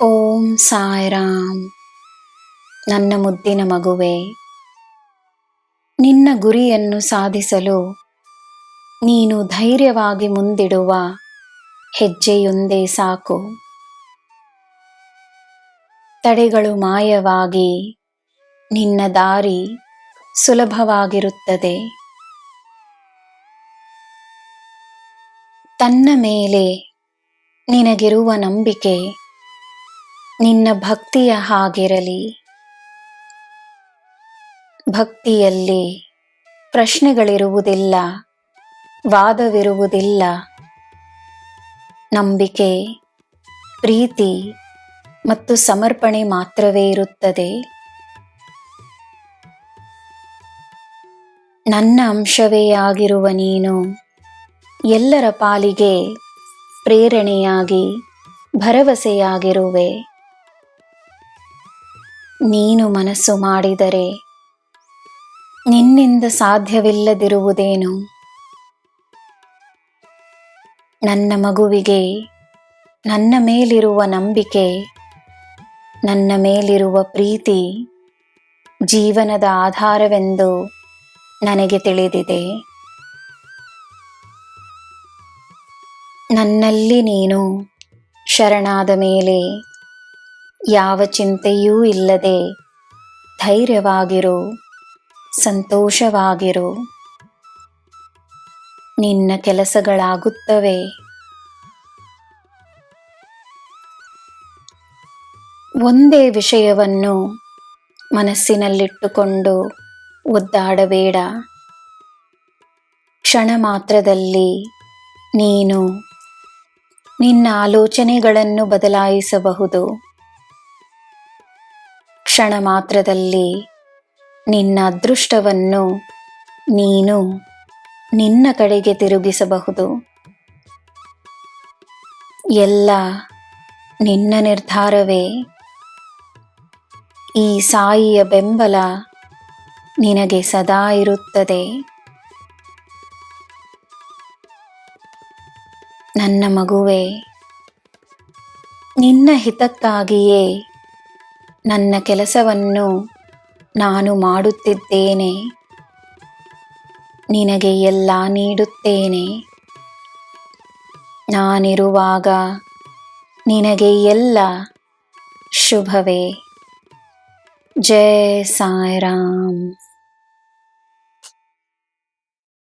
ಓಂ ಸಾಯಿರಾಮ್. ನನ್ನ ಮುದ್ದಿನ ಮಗುವೆ, ನಿನ್ನ ಗುರಿಯನ್ನು ಸಾಧಿಸಲು ನೀನು ಧೈರ್ಯವಾಗಿ ಮುಂದಿಡುವ ಹೆಜ್ಜೆಯೊಂದೇ ಸಾಕು. ತಡೆಗಳು ಮಾಯವಾಗಿ ನಿನ್ನ ದಾರಿ ಸುಲಭವಾಗಿರುತ್ತದೆ. ತನ್ನ ಮೇಲೆ ನಿನಗಿರುವ ನಂಬಿಕೆ ನಿನ್ನ ಭಕ್ತಿಯ ಹಾಗಿರಲಿ. ಭಕ್ತಿಯಲ್ಲಿ ಪ್ರಶ್ನೆಗಳಿರುವುದಿಲ್ಲ, ವಾದವಿರುವುದಿಲ್ಲ. ನಂಬಿಕೆ, ಪ್ರೀತಿ ಮತ್ತು ಸಮರ್ಪಣೆ ಮಾತ್ರವೇ ಇರುತ್ತದೆ. ನನ್ನ ಅಂಶವೇ ಆಗಿರುವ ನೀನು ಎಲ್ಲರ ಪಾಲಿಗೆ ಪ್ರೇರಣೆಯಾಗಿ ಭರವಸೆಯಾಗಿರುವೆ. ನೀನು ಮನಸ್ಸು ಮಾಡಿದರೆ ನಿನ್ನಿಂದ ಸಾಧ್ಯವಿಲ್ಲದಿರುವುದೇನು? ನನ್ನ ಮಗುವಿಗೆ ನನ್ನ ಮೇಲಿರುವ ನಂಬಿಕೆ, ನನ್ನ ಮೇಲಿರುವ ಪ್ರೀತಿ ಜೀವನದ ಆಧಾರವೆಂದು ನನಗೆ ತಿಳಿದಿದೆ. ನನ್ನಲ್ಲಿ ನೀನು ಶರಣಾದ ಮೇಲೆ ಯಾವ ಚಿಂತೆಯೂ ಇಲ್ಲದೆ ಧೈರ್ಯವಾಗಿರು, ಸಂತೋಷವಾಗಿರು. ನಿನ್ನ ಕೆಲಸಗಳಾಗುತ್ತವೆ. ಒಂದೇ ವಿಷಯವನ್ನು ಮನಸ್ಸಿನಲ್ಲಿಟ್ಟುಕೊಂಡು ಒದ್ದಾಡಬೇಡ. ಕ್ಷಣ ಮಾತ್ರದಲ್ಲಿ ನೀನು ನಿನ್ನ ಆಲೋಚನೆಗಳನ್ನು ಬದಲಾಯಿಸಬಹುದು. ಕ್ಷಣ ಮಾತ್ರದಲ್ಲಿ ನಿನ್ನ ಅದೃಷ್ಟವನ್ನು ನೀನು ನಿನ್ನ ಕಡೆಗೆ ತಿರುಗಿಸಬಹುದು. ಎಲ್ಲ ನಿನ್ನ ನಿರ್ಧಾರವೇ. ಈ ಸಾಯಿಯ ಬೆಂಬಲ ನಿನಗೆ ಸದಾ ಇರುತ್ತದೆ. ನನ್ನ ಮಗುವೆ, ನಿನ್ನ ಹಿತಕ್ಕಾಗಿಯೇ ನನ್ನ ಕೆಲಸವನ್ನು ನಾನು ಮಾಡುತ್ತಿದ್ದೇನೆ. ನಿನಗೆ ಎಲ್ಲ ನೀಡುತ್ತೇನೆ. ನಾನಿರುವಾಗ ನಿನಗೆ ಎಲ್ಲ ಶುಭವೇ. ಜೈ ಸಾಯಿರಾಮ್.